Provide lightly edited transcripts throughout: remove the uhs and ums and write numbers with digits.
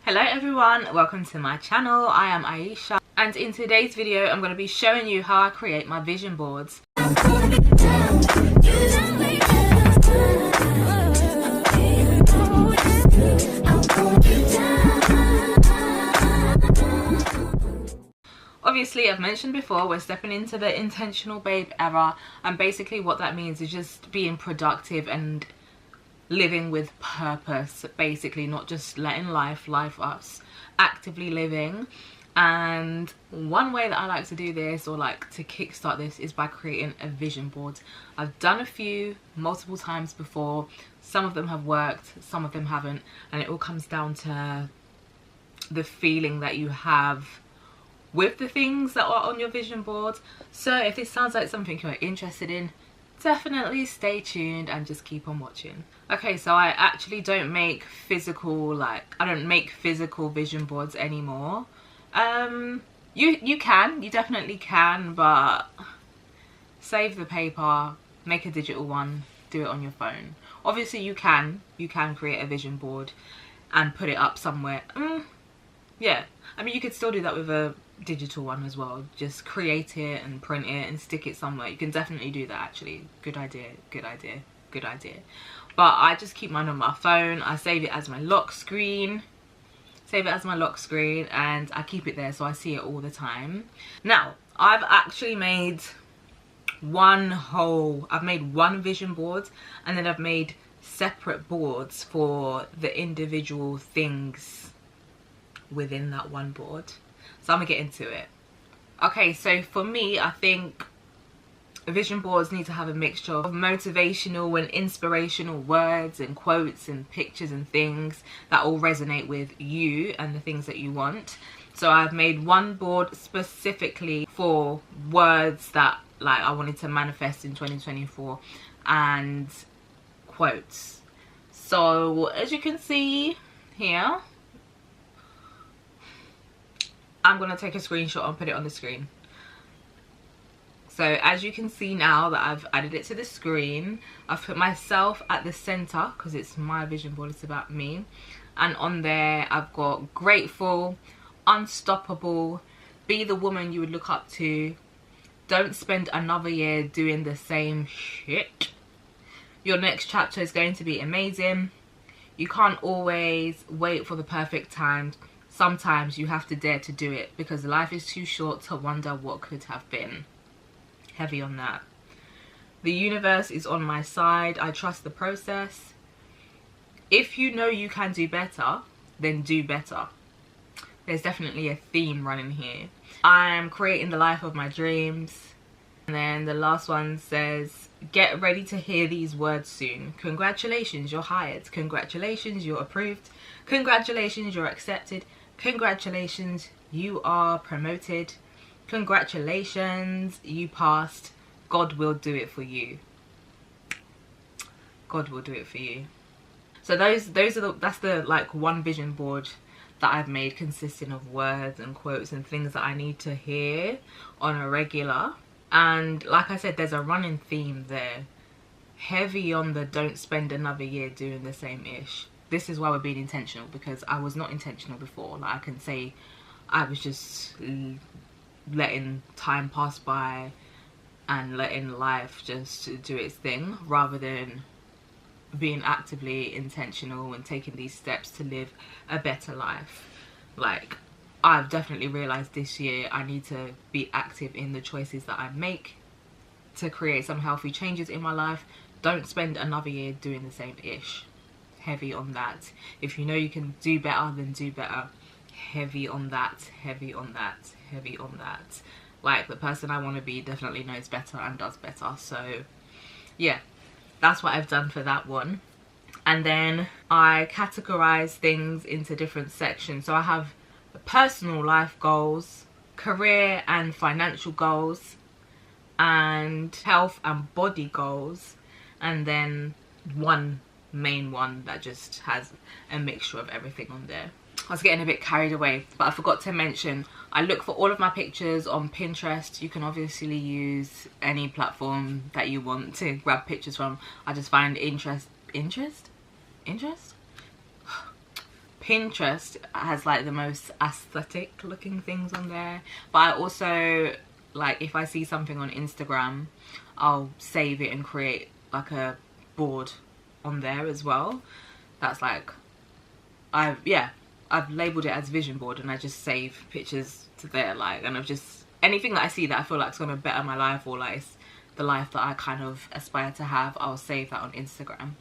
Hello everyone, welcome to my channel. I am Aiyeesha, and in today's video I'm going to be showing you how I create my vision boards. Obviously, I've mentioned before, we're stepping into the intentional babe era, and basically what that means is just being productive and living with purpose, basically, not just letting life us, actively living. And one way that I like to do this, or like to kickstart this, is by creating a vision board. I've done a few multiple times before. Some of them have worked, some of them haven't, and it all comes down to the feeling that you have with the things that are on your vision board. So if this sounds like something you're interested in, definitely stay tuned and just keep on watching. Okay, so I actually don't make physical, I don't make physical vision boards anymore. You definitely can, but save the paper, make a digital one, do it on your phone. Obviously you can create a vision board and put it up somewhere. Yeah, I mean, you could still do that with a digital one as well. Just create it and print it and stick it somewhere. You can definitely do that, actually. Good idea. But I just keep mine on my phone. I save it as my lock screen. And I keep it there so I see it all the time. Now, I've actually made one vision board, and then I've made separate boards for the individual things within that one board. So I'm gonna get into it. Okay, so for me, I think vision boards need to have a mixture of motivational and inspirational words and quotes and pictures and things that all resonate with you and the things that you want. So I've made one board specifically for words that I wanted to manifest in 2024 and quotes. So as you can see here, I'm going to take a screenshot and put it on the screen. So as you can see now that I've added it to the screen, I've put myself at the center because it's my vision board, it's about me. And on there I've got grateful, unstoppable, be the woman you would look up to, don't spend another year doing the same shit, your next chapter is going to be amazing, you can't always wait for the perfect time. Sometimes you have to dare to do it because life is too short to wonder what could have been. Heavy on that. The universe is on my side. I trust the process. If you know you can do better, then do better. There's definitely a theme running here. I am creating the life of my dreams. And then the last one says, get ready to hear these words soon. Congratulations, you're hired. Congratulations, you're approved. Congratulations, you're accepted. Congratulations, you are promoted. Congratulations, you passed. God will do it for you. God will do it for you. So that's the one vision board that I've made, consisting of words and quotes and things that I need to hear on a regular. And like I said, there's a running theme there. Heavy on the don't spend another year doing the same ish. This is why we're being intentional, because I was not intentional before. I can say I was just letting time pass by and letting life just do its thing, rather than being actively intentional and taking these steps to live a better life. I've definitely realized this year I need to be active in the choices that I make to create some healthy changes in my life. Don't spend another year doing the same ish. Heavy on that. If you know you can do better, then do better. Heavy on that. The person I want to be definitely knows better and does better. So yeah, that's what I've done for that one. And then I categorize things into different sections. So I have personal life goals, career and financial goals, and health and body goals, and then one main one that just has a mixture of everything on there. I was getting a bit carried away, but I forgot to mention I look for all of my pictures on Pinterest. You can obviously use any platform that you want to grab pictures from. I just find Pinterest Pinterest has like the most aesthetic looking things on there, but I also like, if I see something on Instagram, I'll save it and create like a board on there as well. That's like, I've labeled it as vision board, and I just save pictures to there, like, and I've just, anything that I see that I feel like is going to better my life, or like the life that I kind of aspire to have, I'll save that on Instagram.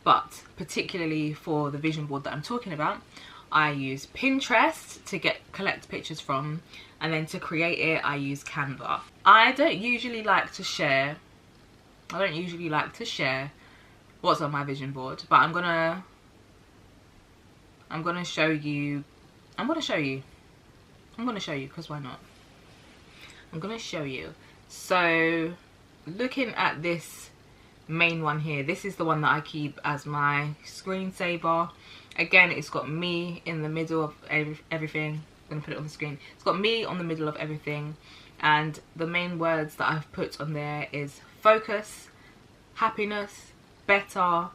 But particularly for the vision board that I'm talking about, I use Pinterest to collect pictures from, and then to create it I use Canva. I don't usually like to share what's on my vision board, but I'm gonna show you, because why not? I'm gonna show you. So looking at this main one here, this is the one that I keep as my screensaver. Again, it's got me in the middle of everything. I'm gonna put it on the screen. It's got me on the middle of everything, and the main words that I've put on there is focus, happiness, better,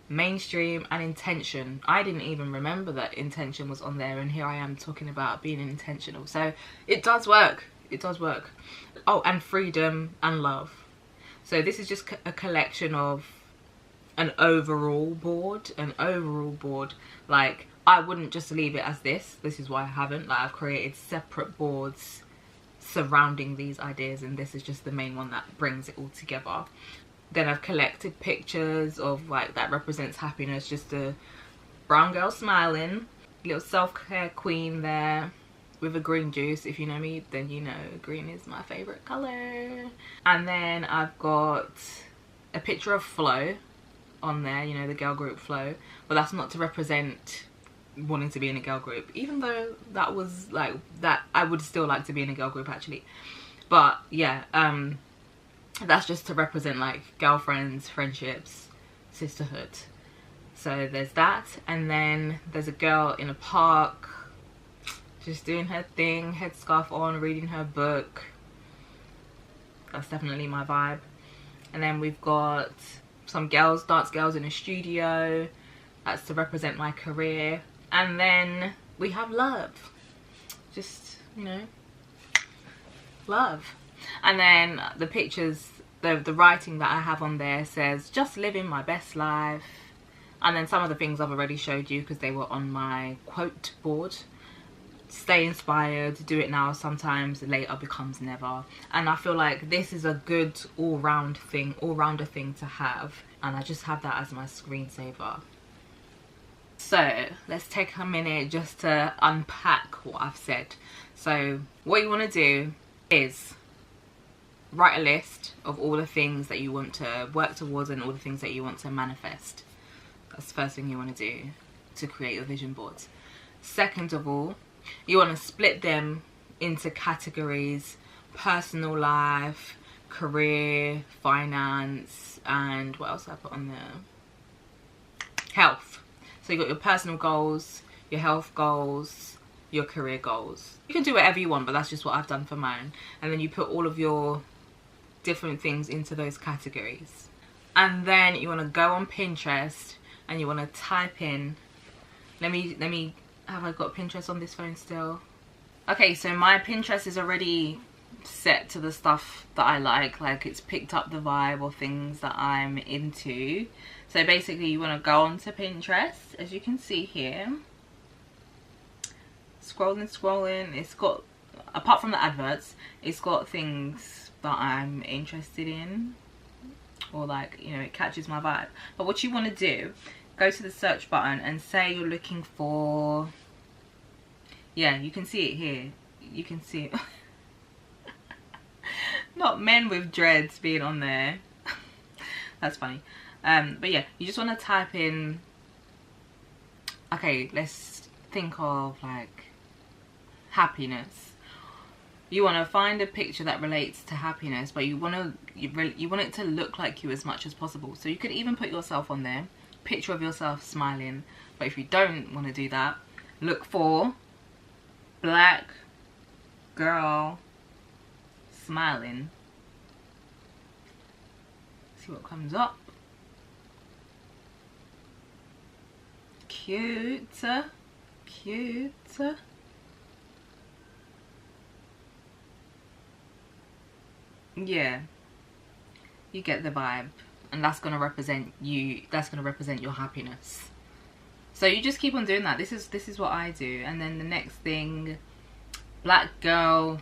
mainstream, and intention. I didn't even remember that intention was on there, and here I am talking about being intentional. So it does work. It does work. Oh, and freedom and love. So this is just a collection of an overall board. Like, I wouldn't just leave it as this. This is why I haven't. Like, I've created separate boards surrounding these ideas, and this is just the main one that brings it all together. Then I've collected pictures of, like, that represents happiness, just a brown girl smiling, little self-care queen there with a green juice. If you know me, then you know green is my favorite color. And then I've got a picture of Flo on there, you know, the girl group Flo, but that's not to represent wanting to be in a girl group, even though that was like, that I would still like to be in a girl group actually. But yeah, that's just to represent like girlfriends, friendships, sisterhood. So there's that. And then there's a girl in a park just doing her thing, headscarf on, reading her book. That's definitely my vibe. And then we've got some girls, dance girls in a studio. That's to represent my career. And then we have love. Just, you know, love. And then the pictures, the writing that I have on there says, just living my best life. And then some of the things I've already showed you because they were on my quote board. Stay inspired, do it now, sometimes later becomes never. And I feel like this is a good all-rounder thing to have, and I just have that as my screensaver. So let's take a minute just to unpack what I've said. So what you want to do is write a list of all the things that you want to work towards and all the things that you want to manifest. That's the first thing you want to do to create your vision boards. Second of all, you want to split them into categories: personal life, career, finance, and what else I put on there? Health. So you got your personal goals, your health goals, your career goals. You can do whatever you want, but that's just what I've done for mine. And then you put all of your different things into those categories. And then you want to go on Pinterest and you want to type in, let me have I got Pinterest on this phone still? Okay, so my Pinterest is already set to the stuff that I like it's picked up the vibe or things that I'm into. So basically you want to go onto Pinterest, as you can see here, scrolling, it's got, apart from the adverts, it's got things that I'm interested in, or like, you know, it catches my vibe. But what you want to do, go to the search button and say you're looking for, yeah, you can see it here, you can see it. Not men with dreads being on there. That's funny. But yeah, you just want to type in, okay, let's think of like happiness. You want to find a picture that relates to happiness, but you want it to look like you as much as possible. So you could even put yourself on there, picture of yourself smiling. But if you don't want to do that, look for black girl smiling. See what comes up. Cute. cute. Yeah, you get the vibe, and that's gonna represent you. That's gonna represent your happiness. So you just keep on doing that. This is what I do. And then the next thing, black girl,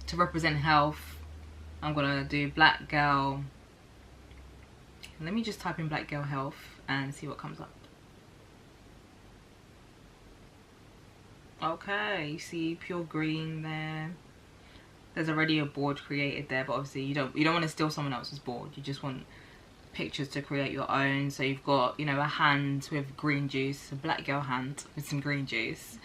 to represent health. I'm gonna do black girl. Let me just type in black girl health and see what comes up. Okay, you see pure green there. There's already a board created there, but obviously you don't want to steal someone else's board. You just want pictures to create your own. So you've got, you know, a hand with green juice, a black girl hand with some green juice.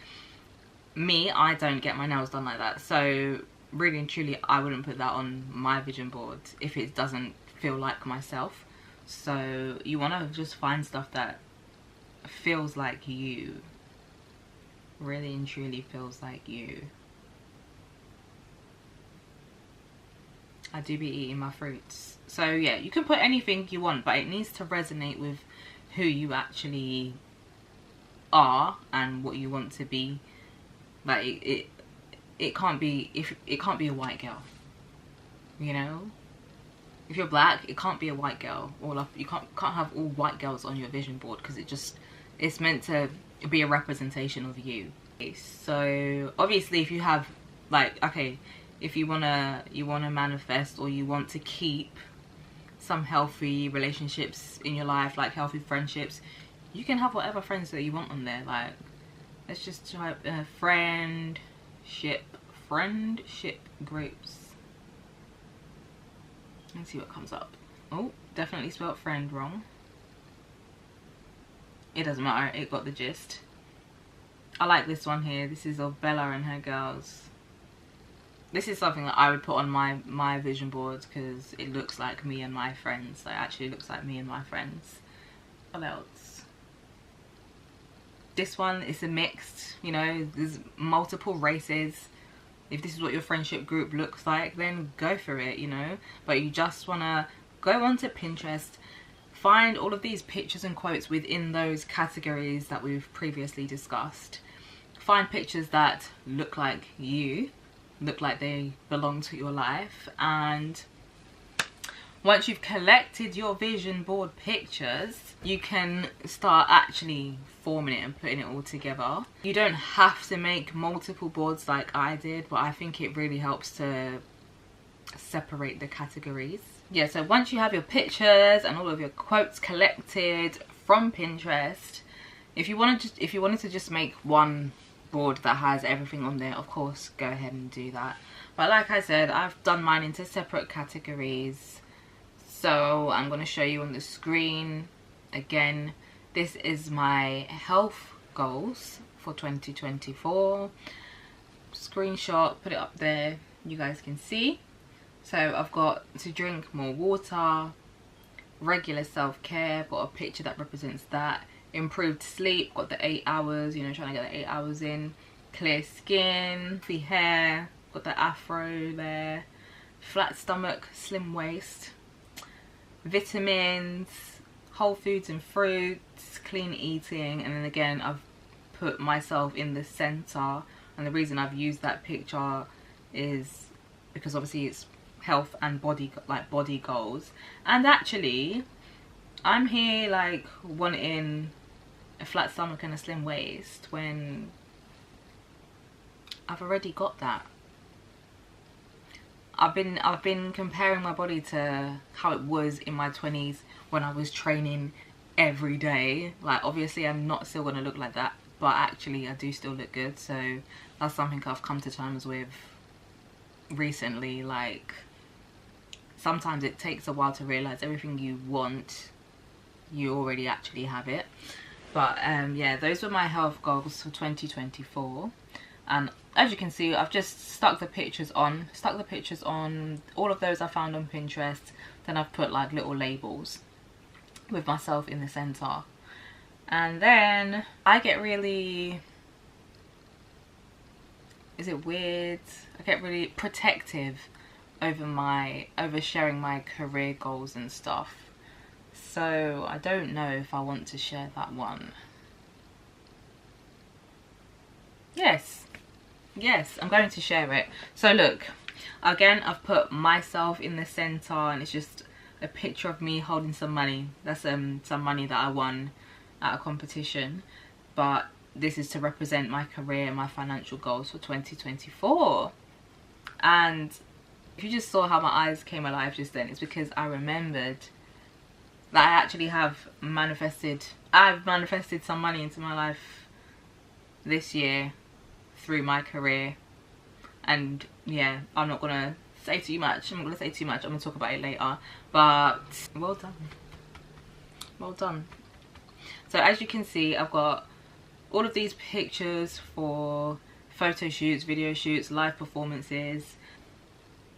Me, I don't get my nails done like that, so really and truly I wouldn't put that on my vision board if it doesn't feel like myself. So you want to just find stuff that feels like you, really and truly feels like you. I do be eating my fruits. So yeah, you can put anything you want, but it needs to resonate with who you actually are and what you want to be. Like it can't be, if it can't be a white girl, you know. If you're black, it can't be a white girl. Or you can't have all white girls on your vision board, because it's meant to be a representation of you. So obviously if you have, like, okay, if you wanna manifest, or you want to keep some healthy relationships in your life, like healthy friendships, you can have whatever friends that you want on there. Like, let's just type friendship groups. Let's see what comes up. Oh, definitely spelled friend wrong. It doesn't matter, it got the gist. I like this one here. This is of Bella and her girls. This is something that I would put on my vision board, because it looks like me and my friends. It actually looks like me and my friends. What else? This one is a mixed, you know, there's multiple races. If this is what your friendship group looks like, then go for it, you know. But you just want to go onto Pinterest, find all of these pictures and quotes within those categories that we've previously discussed. Find pictures that look like you, look like they belong to your life. And once you've collected your vision board pictures, you can start actually forming it and putting it all together. You don't have to make multiple boards like I did, but I think it really helps to separate the categories. Yeah, so once you have your pictures and all of your quotes collected from Pinterest, if you wanted to just make one board that has everything on there, of course go ahead and do that. But like I said, I've done mine into separate categories. So I'm going to show you on the screen again. This is my health goals for 2024. Screenshot, put it up there, you guys can see. So I've got to drink more water, regular self-care, got a picture that represents that. Improved sleep, got the 8 hours, you know, trying to get the 8 hours in. Clear skin, free hair, got the afro there. Flat stomach, slim waist. Vitamins, whole foods and fruits, clean eating. And then again, I've put myself in the center, and the reason I've used that picture is because obviously it's health and body goals. And actually I'm here like wanting a flat stomach and a slim waist when I've already got that. I've been comparing my body to how it was in my 20s when I was training every day. Like, obviously I'm not still gonna look like that, but actually I do still look good. So that's something I've come to terms with recently. Like, sometimes it takes a while to realize everything you want, you already actually have it. But yeah, those were my health goals for 2024. And as you can see, I've just stuck the pictures on all of those I found on Pinterest. Then I've put like little labels with myself in the center. And then I get really, is it weird? I get really protective over sharing my career goals and stuff. So I don't know if I want to share that one. yes, I'm going to share it. So look, again, I've put myself in the center, and it's just a picture of me holding some money. That's some money that I won at a competition, but this is to represent my career and my financial goals for 2024. And if you just saw how my eyes came alive just then, it's because I remembered that I actually have I've manifested some money into my life this year through my career. And yeah, I'm not gonna say too much. I'm gonna talk about it later, but well done, well done. So as you can see, I've got all of these pictures for photo shoots, video shoots, live performances.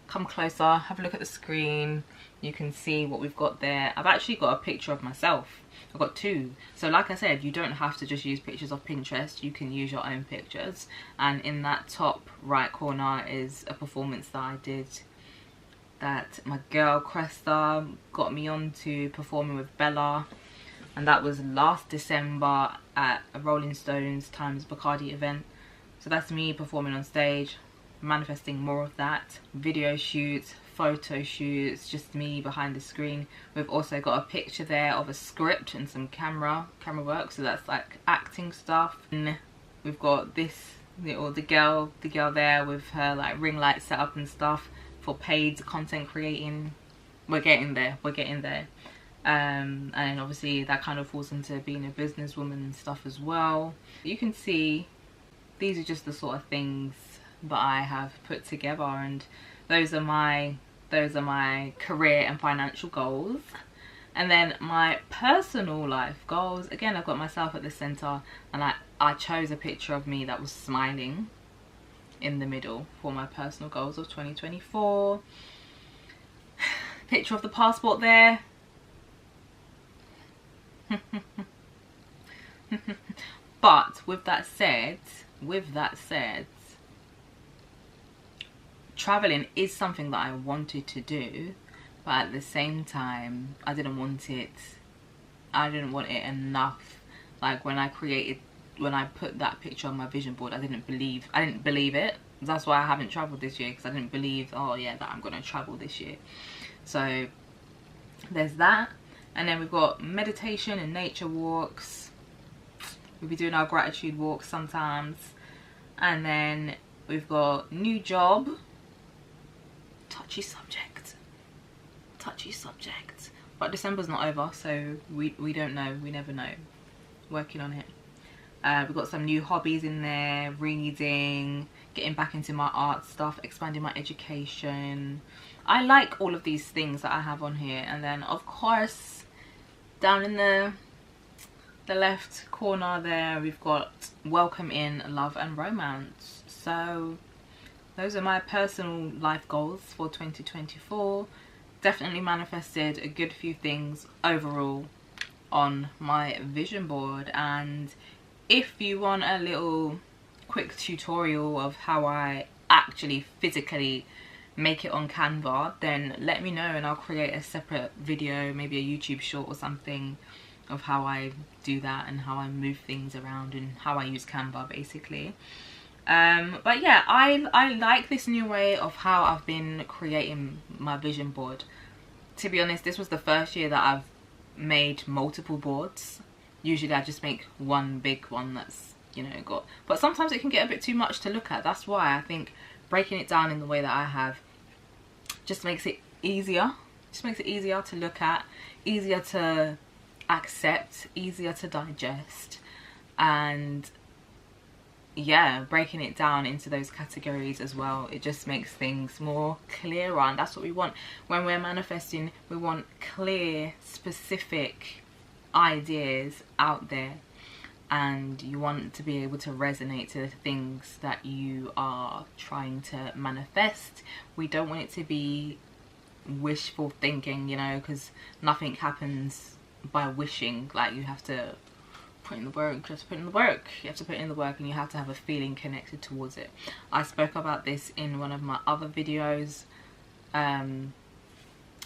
Come closer, have a look at the screen. You can see what we've got there. I've actually got a picture of myself. I've got two. So like I said, you don't have to just use pictures of Pinterest. You can use your own pictures. And in that top right corner is a performance that I did that my girl Cresta got me on to, performing with Bella. And that was last December at a Rolling Stones times Bacardi event. So that's me performing on stage, manifesting more of that. Video shoots, photo shoots, just me behind the screen. We've also got a picture there of a script and some camera work, so that's like acting stuff. And we've got this little the girl there with her like ring light set up and stuff for paid content creating. We're getting there. And obviously that kind of falls into being a businesswoman and stuff as well. You can see these are just the sort of things that I have put together, and those are my career and financial goals. And then my personal life goals, again, I've got myself at the center, and I chose a picture of me that was smiling in the middle for my personal goals of 2024. Picture of the passport there. But with that said, traveling is something that I wanted to do, but at the same time I didn't want it enough. Like when I put that picture on my vision board, I didn't believe it. That's why I haven't traveled this year, because I didn't believe, oh yeah, that I'm gonna travel this year. So there's that. And then we've got meditation and nature walks. We'll be doing our gratitude walks sometimes. And then we've got new job. Touchy subject. But December's not over, so we don't know. We never know. Working on it. We've got some new hobbies in there. Reading, getting back into my art stuff, expanding my education. I like all of these things that I have on here. And then of course, down in the left corner there, we've got welcome in love and romance. So those are my personal life goals for 2024. Definitely manifested a good few things overall on my vision board. And if you want a little quick tutorial of how I actually physically make it on Canva, then let me know and I'll create a separate video, maybe a YouTube short or something, of how I do that and how I move things around and how I use Canva basically. But yeah, I like this new way of how I've been creating my vision board. To be honest, this was the first year that I've made multiple boards. Usually I just make one big one that's, you know, got, but sometimes it can get a bit too much to look at. That's why I think breaking it down in the way that I have just makes it easier. Just makes it easier to look at, easier to accept, easier to digest. And yeah, breaking it down into those categories as well, it just makes things more clearer. And that's what we want when we're manifesting. We want clear, specific ideas out there, and you want to be able to resonate to the things that you are trying to manifest. We don't want it to be wishful thinking, you know, because nothing happens by wishing. Like, you have to put in the work, just put in the work. You have to put in the work, and you have to have a feeling connected towards it. I spoke about this in one of my other videos a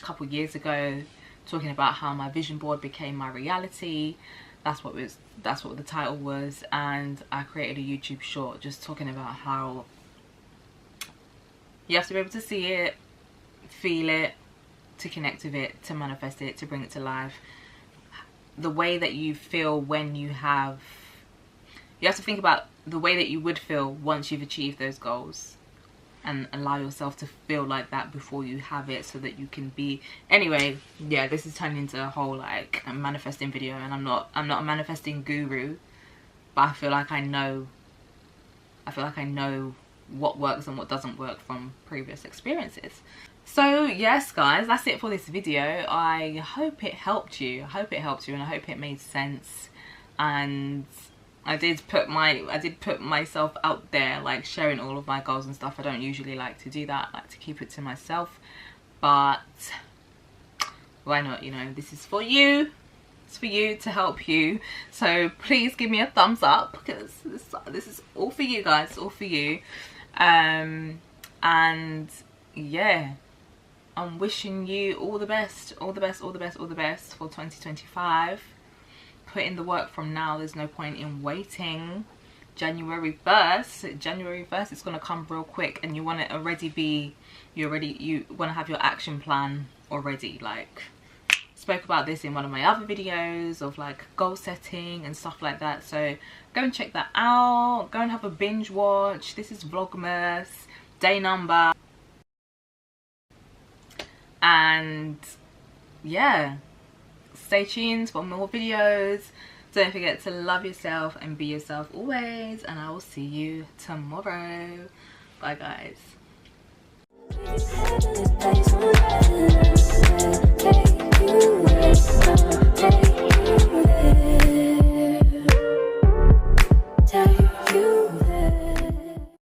couple years ago, talking about how my vision board became my reality. That's what the title was. And I created a YouTube short just talking about how you have to be able to see it, feel it, to connect with it, to manifest it, to bring it to life. The way that you feel when you have to think about the way that you would feel once you've achieved those goals, and allow yourself to feel like that before you have it, so that you can be. Anyway, yeah, this is turning into a whole like a manifesting video, and I'm not a manifesting guru, but I feel like I know what works and what doesn't work from previous experiences. So yes guys, that's it for this video. I hope it helped you. And I hope it made sense. And I did put myself out there, like sharing all of my goals and stuff. I don't usually like to do that. I like to keep it to myself, but why not? You know, this is for you. It's for you, to help you. So please give me a thumbs up, because this is all for you guys, all for you. And yeah, I'm wishing you all the best for 2025. Put in the work from now. There's no point in waiting. January 1st, it's gonna come real quick, and you want to you want to have your action plan already. Like, spoke about this in one of my other videos of like goal setting and stuff like that, so go and check that out. Go and have a binge watch. This is Vlogmas day number, and yeah, stay tuned for more videos. Don't forget to love yourself and be yourself always, and I will see you tomorrow. Bye guys.